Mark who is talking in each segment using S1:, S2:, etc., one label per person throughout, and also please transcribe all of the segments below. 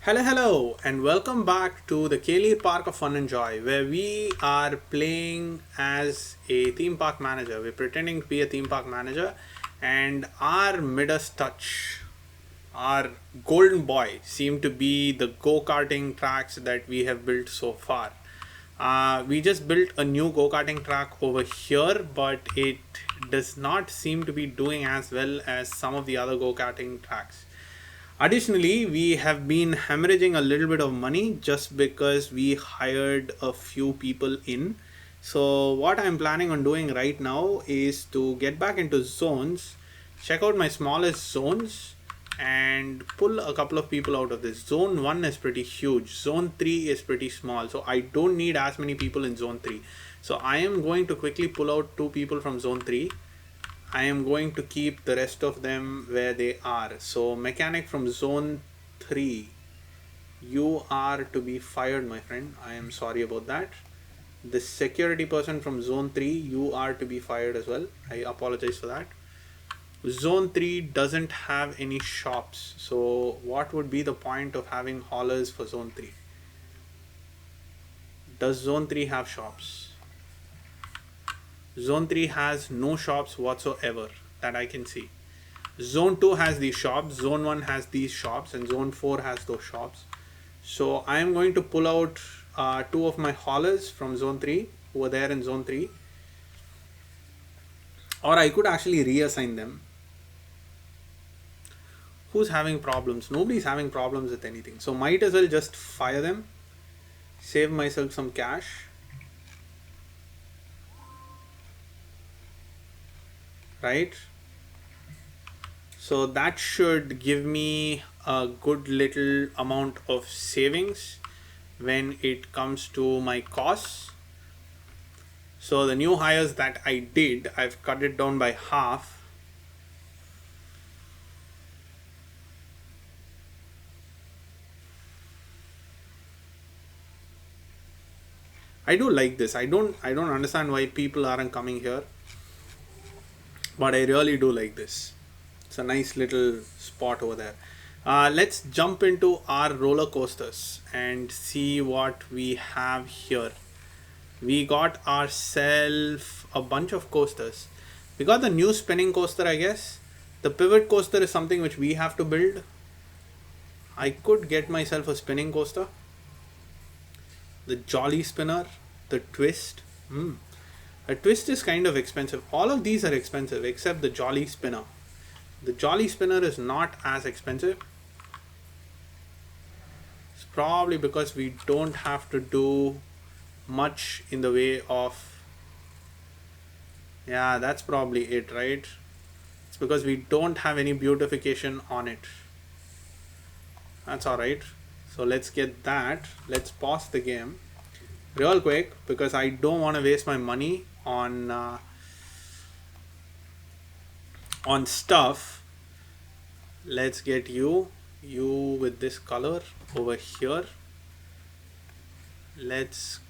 S1: Hello, and welcome back to the Kaylee Park of Fun and Joy, where we are playing as a theme park manager. We're pretending to be a theme park manager, and our Midas touch, our golden boy, seem to be the go-karting tracks that we have built so far. We just built a new go-karting track over here, but it does not seem to be doing as well as some of the other go-karting tracks. Additionally, we have been hemorrhaging a little bit of money just because we hired a few people in. So, what I'm planning on doing right now is to get back into zones, check out my smallest zones, and pull a couple of people out of this. Zone 1 is pretty huge, Zone 3 is pretty small, so I don't need as many people in Zone 3. So, I am going to quickly pull out two people from Zone 3. I am going to keep the rest of them where they are. So, mechanic from zone 3, you are to be fired, my friend. I am sorry about that. The security person from zone 3, you are to be fired as well. I apologize for that. Zone 3 doesn't have any shops. So, what would be the point of having haulers for zone 3? Does zone 3 have shops? Zone 3 has no shops whatsoever that I can see. Zone 2 has these shops, Zone 1 has these shops, and Zone 4 has those shops. So I am going to pull out two of my haulers from Zone 3 who are there in Zone 3. Or I could actually reassign them. Who's having problems? Nobody's having problems with anything. So might as well just fire them, save myself some cash. Right? So that should give me a good little amount of savings when it comes to my costs. So the new hires that I did, I've cut it down by half. I do like this. I don't understand why people aren't coming here, but I really do like this. It's a nice little spot over there. Let's jump into our roller coasters and see what we have here. We got ourselves a bunch of coasters. We got the new spinning coaster, I guess. The pivot coaster is something which we have to build. I could get myself a spinning coaster. The jolly spinner, the twist. A twist is kind of expensive. All of these are expensive except the jolly spinner. The jolly spinner is not as expensive. It's probably because we don't have to do much in the way of, yeah, that's probably it, right? It's because we don't have any beautification on it. That's alright. So let's get that. Let's pause the game real quick because I don't want to waste my money on stuff. Let's get you with this color over here. Let's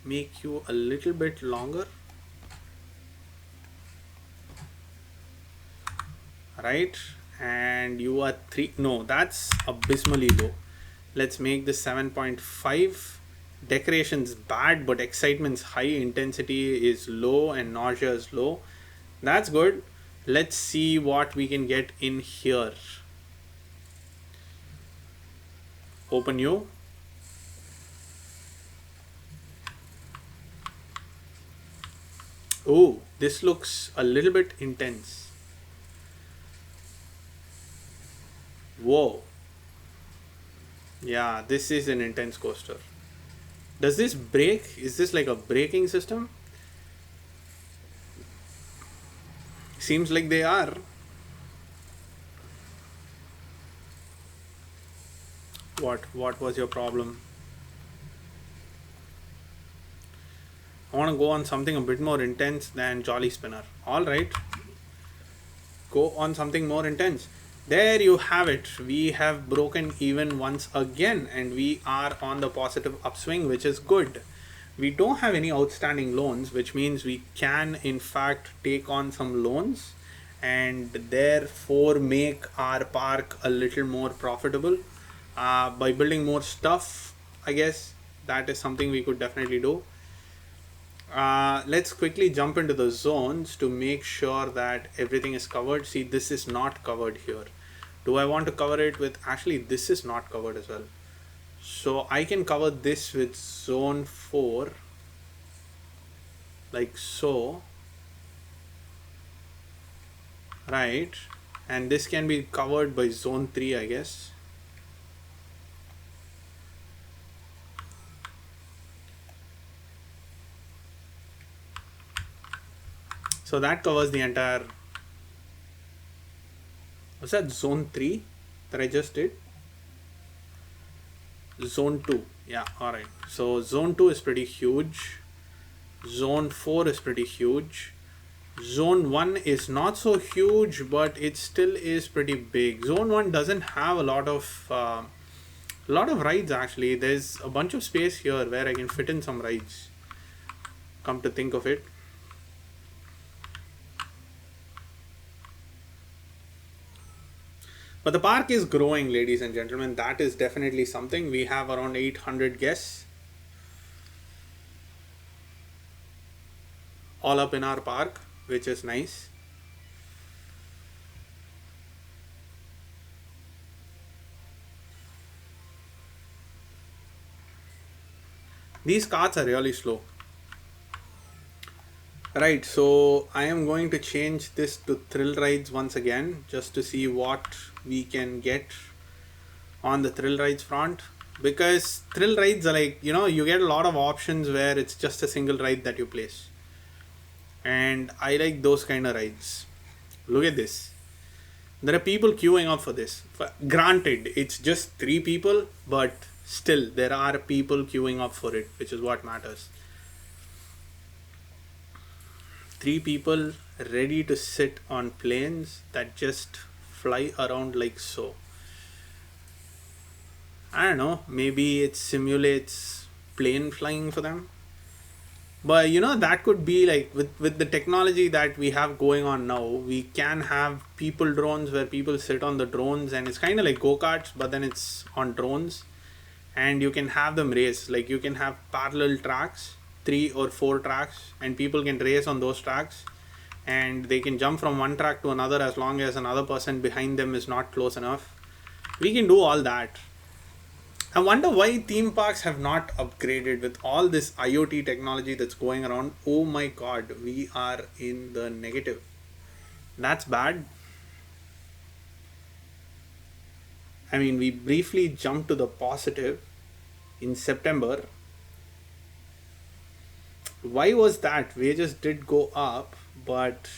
S1: make you a little bit longer, right? And you are 3. No, that's abysmally low. Let's make this 7.5. Decoration's bad, but excitement's high, intensity is low, and nausea is low. That's good. Let's see what we can get in here. Open you. Oh, this looks a little bit intense. Whoa. Yeah, this is an intense coaster. Does this brake? Is this like a braking system? Seems like they are. What was your problem? I want to go on something a bit more intense than Jolly Spinner. Alright. Go on something more intense. There you have it. We have broken even once again and we are on the positive upswing, which is good. We don't have any outstanding loans, which means we can in fact take on some loans and therefore make our park a little more profitable. by building more stuff. I guess that is something we could definitely do. Let's quickly jump into the zones to make sure that everything is covered. See, this is not covered here. Do I want to cover it with, actually this is not covered as well, so I can cover this with zone 4 like so, right? And this can be covered by zone 3, I guess. So that covers the entire, was that zone 3 that I just did? Zone 2, yeah, alright. So zone 2 is pretty huge. Zone 4 is pretty huge. Zone 1 is not so huge, but it still is pretty big. Zone 1 doesn't have a lot of rides actually. There's a bunch of space here where I can fit in some rides, come to think of it. But the park is growing, ladies and gentlemen. That is definitely something. We have around 800 guests all up in our park, which is nice. These carts are really slow. Right, so I am going to change this to thrill rides once again, just to see what we can get on the thrill rides front. Because thrill rides are like, you get a lot of options where it's just a single ride that you place. And I like those kind of rides. Look at this. There are people queuing up for this. Granted, it's just 3 people, but still there are people queuing up for it, which is what matters. 3 people ready to sit on planes that just fly around like so. I don't know, maybe it simulates plane flying for them. But that could be like, with the technology that we have going on now, we can have people drones where people sit on the drones, and it's kind of like go-karts, but then it's on drones, and you can have them race. Like you can have parallel tracks, 3 or 4 tracks, and people can race on those tracks, and they can jump from one track to another as long as another person behind them is not close enough. We can do all that. I wonder why theme parks have not upgraded with all this IoT technology that's going around. Oh my god, we are in the negative. That's bad. I mean, we briefly jumped to the positive in September. Why was that? Wages did go up, but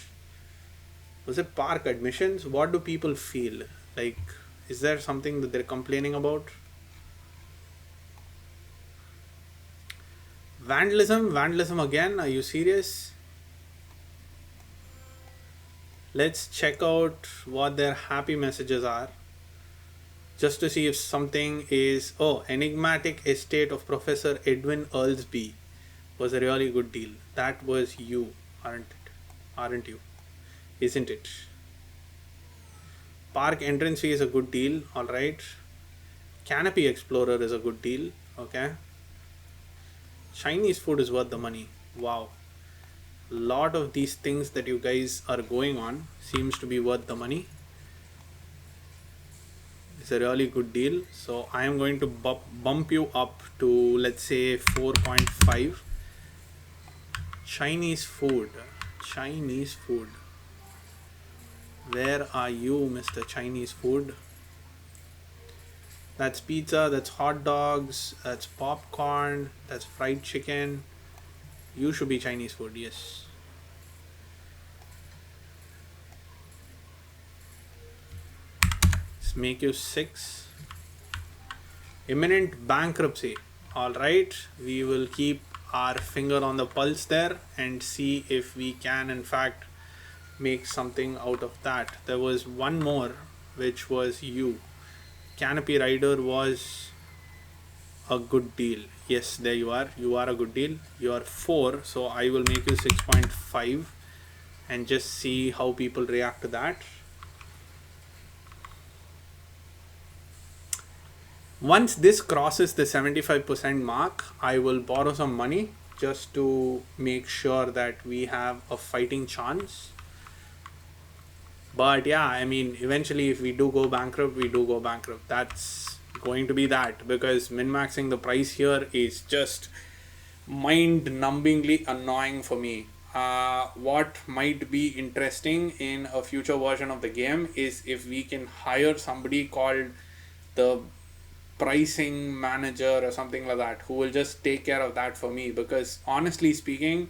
S1: was it park admissions? What do people feel? Like, is there something that they're complaining about? Vandalism again? Are you serious? Let's check out what their happy messages are, just to see if something is. Oh, enigmatic estate of Professor Edwin Earlsby was a really good deal. That was you, aren't you? Isn't it? Park entrance fee is a good deal. All right. Canopy Explorer is a good deal. Okay. Chinese food is worth the money. Wow. A lot of these things that you guys are going on seems to be worth the money. It's a really good deal. So I am going to bump you up to, let's say, 4.5. Chinese food. Where are you, Mr. Chinese food? That's pizza, that's hot dogs, that's popcorn, that's fried chicken. You should be Chinese food, yes. Let's make you 6. Imminent bankruptcy. Alright, we will keep our finger on the pulse there and see if we can in fact make something out of that. There was one more, which was you. Canopy Rider was a good deal. Yes, there you are. You are a good deal. You are 4, so I will make you 6.5 and just see how people react to that. Once this crosses the 75% mark, I will borrow some money just to make sure that we have a fighting chance. But yeah, I mean, eventually, if we do go bankrupt, we do go bankrupt. That's going to be that, because min maxing the price here is just mind numbingly annoying for me. What might be interesting in a future version of the game is if we can hire somebody called the pricing manager or something like that, who will just take care of that for me. Because honestly speaking,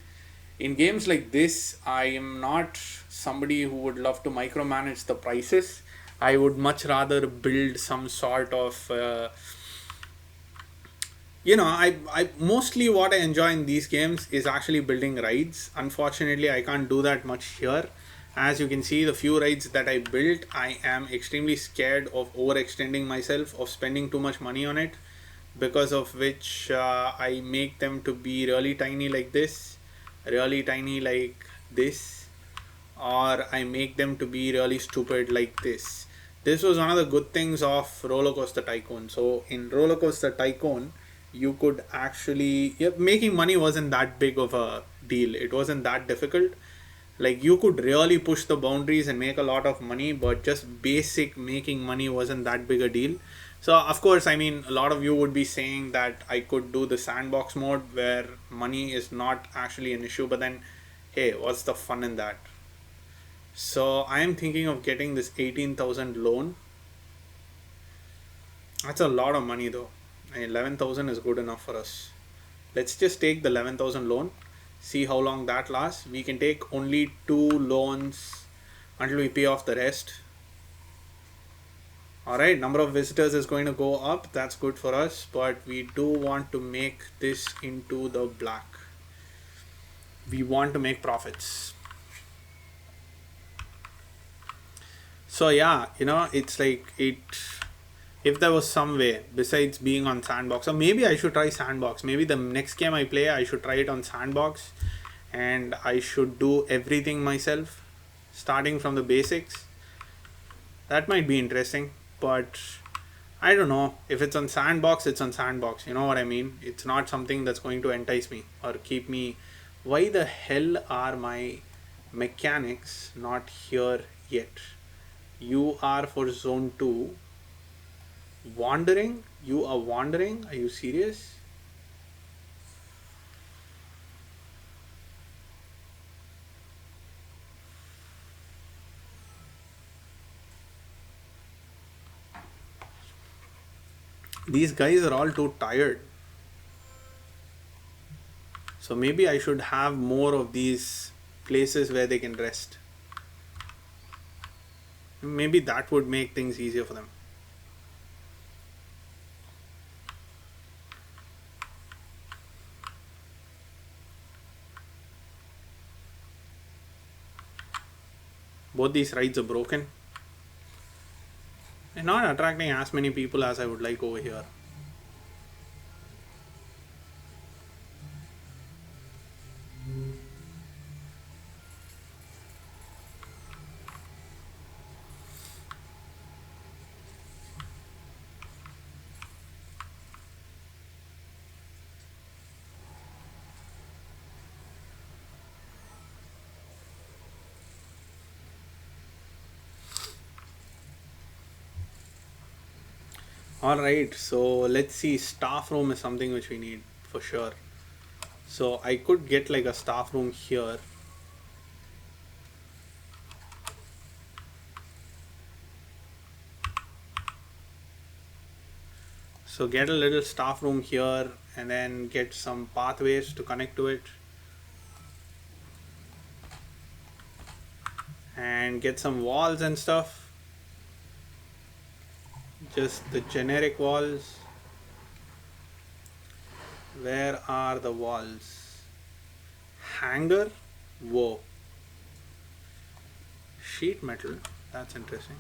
S1: in games like this, I am not somebody who would love to micromanage the prices. I would much rather build some sort of I mostly what I enjoy in these games is actually building rides. Unfortunately, I can't do that much here. As you can see, the few rides that I built, I am extremely scared of overextending myself, of spending too much money on it, because of which I make them to be really tiny like this, really tiny like this, or I make them to be really stupid like this. This was one of the good things of Roller Coaster Tycoon. So in Roller Coaster Tycoon, you could actually, yeah, making money wasn't that big of a deal. It wasn't that difficult. Like, you could really push the boundaries and make a lot of money, but just basic making money wasn't that big a deal. So of course, I mean, a lot of you would be saying that I could do the sandbox mode where money is not actually an issue, but then hey, what's the fun in that? So I am thinking of getting this 18,000 loan. That's a lot of money though. 11,000 is good enough for us. Let's just take the 11,000 loan, see how long that lasts. We can take only 2 loans until we pay off the rest. Alright, number of visitors is going to go up. That's good for us, but we do want to make this into the black. We want to make profits. So yeah, it's like it. If there was some way besides being on sandbox, or maybe I should try sandbox. Maybe the next game I play, I should try it on sandbox, and I should do everything myself, starting from the basics. That might be interesting, but I don't know. If it's on sandbox, it's on sandbox. You know what I mean? It's not something that's going to entice me or keep me. Why the hell are my mechanics not here yet? You are for zone 2. Wandering? You are wandering? Are you serious? These guys are all too tired. So maybe I should have more of these places where they can rest. Maybe that would make things easier for them. Both these rides are broken. And not attracting as many people as I would like over here. Alright, so let's see. Staff room is something which we need for sure. So I could get like a staff room here. So get a little staff room here and then get some pathways to connect to it. And get some walls and stuff. Just the generic walls. Where are the walls? Hanger? Whoa. Sheet metal. That's interesting.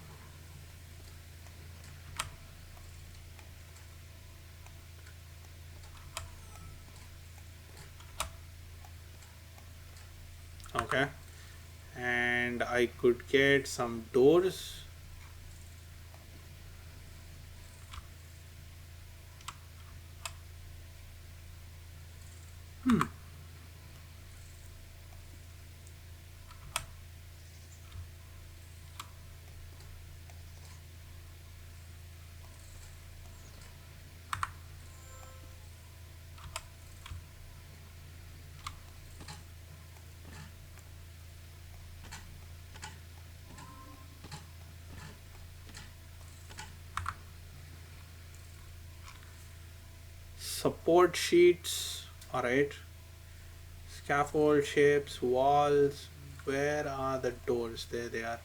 S1: Okay. And I could get some doors. Support sheets. Alright. Scaffold shapes, walls. Where are the doors? There they are.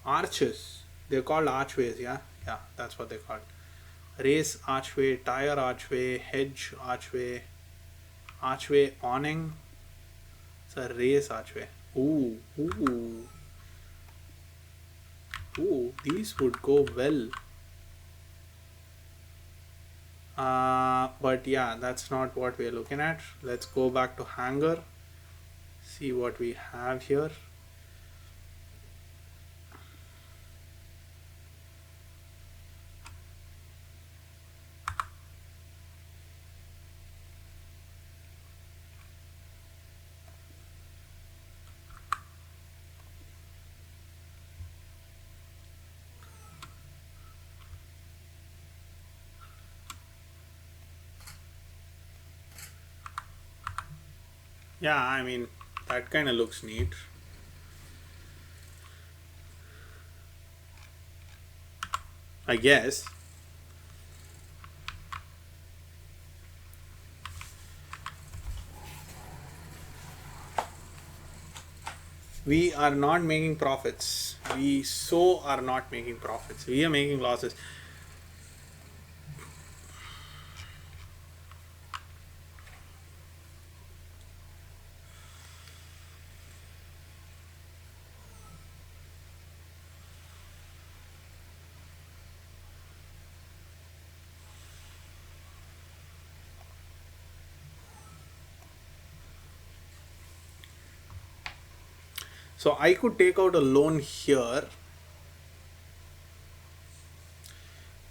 S1: Arches. They're called archways, yeah? Yeah, that's what they're called. Race archway, tire archway, hedge archway, archway awning. It's a race archway. Ooh, ooh, ooh, these would go well. But yeah, that's not what we're looking at. Let's go back to hanger, see what we have here. Yeah, I mean, that kind of looks neat. I guess. We are not making profits. We so are not making profits. We are making losses. So I could take out a loan here,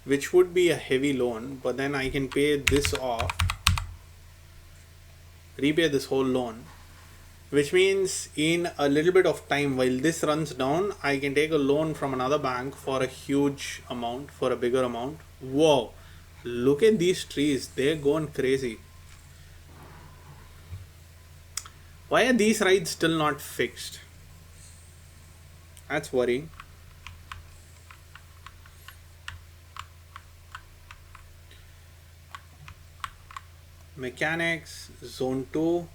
S1: which would be a heavy loan, but then I can pay this off, repay this whole loan, which means in a little bit of time while this runs down, I can take a loan from another bank for a huge amount, for a bigger amount. Whoa, look at these trees, they're going crazy. Why are these rides still not fixed? That's worrying. Mechanics, zone 2.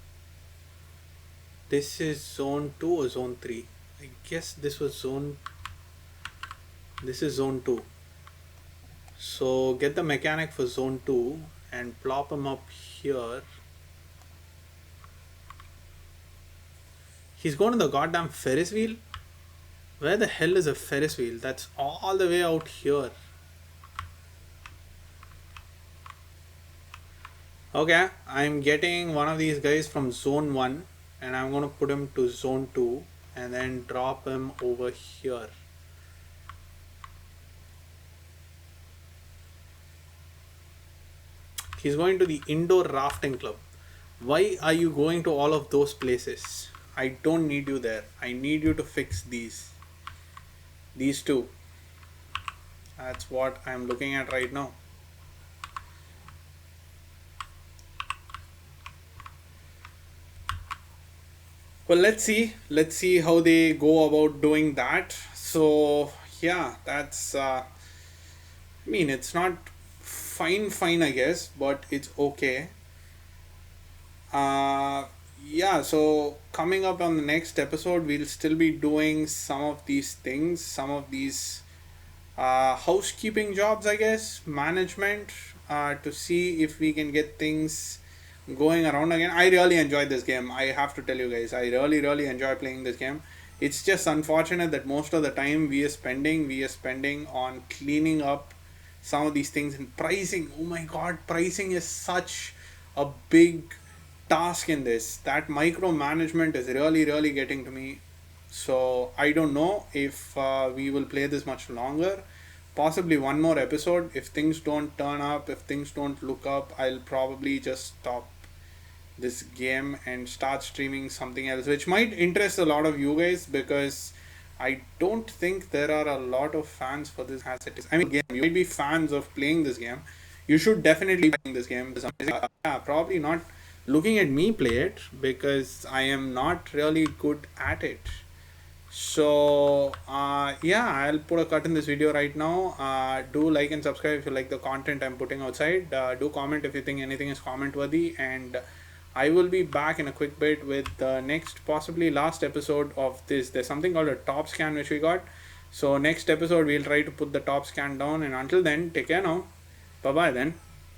S1: This is zone 2 or zone 3? I guess this was zone. This is zone 2. So get the mechanic for zone 2 and plop him up here. He's going to the goddamn Ferris wheel? Where the hell is a Ferris wheel? That's all the way out here. Okay, I'm getting one of these guys from zone 1 and I'm going to put him to zone 2 and then drop him over here. He's going to the indoor rafting club. Why are you going to all of those places? I don't need you there. I need you to fix these. These two. That's what I'm looking at right now. Well, let's see how they go about doing that. So yeah, that's I mean, it's not fine I guess, but it's okay. Yeah, so coming up on the next episode, we'll still be doing some of these things, some of these housekeeping jobs, I guess, management. to see if we can get things going around again. I really enjoyed this game. I have to tell you guys, I really enjoy playing this game. It's just unfortunate that most of the time we are spending on cleaning up some of these things, and pricing. Oh my god, pricing is such a big task in this. That micromanagement is really getting to me. So I don't know if we will play this much longer. Possibly one more episode. If things don't turn up, if things don't look up, I'll probably just stop this game and start streaming something else, which might interest a lot of you guys, because I don't think there are a lot of fans for this as it is. I mean, game, you might be fans of playing this game. You should definitely be playing this game. Yeah, probably not looking at me play it, because I am not really good at it. So yeah, I'll put a cut in this video right now. Do like and subscribe if you like the content I'm putting outside. Do comment if you think anything is comment worthy, and I will be back in a quick bit with the next, possibly last episode of this. There's something called a top scan which we got. So next episode we'll try to put the top scan down, and until then, take care now. Bye bye then.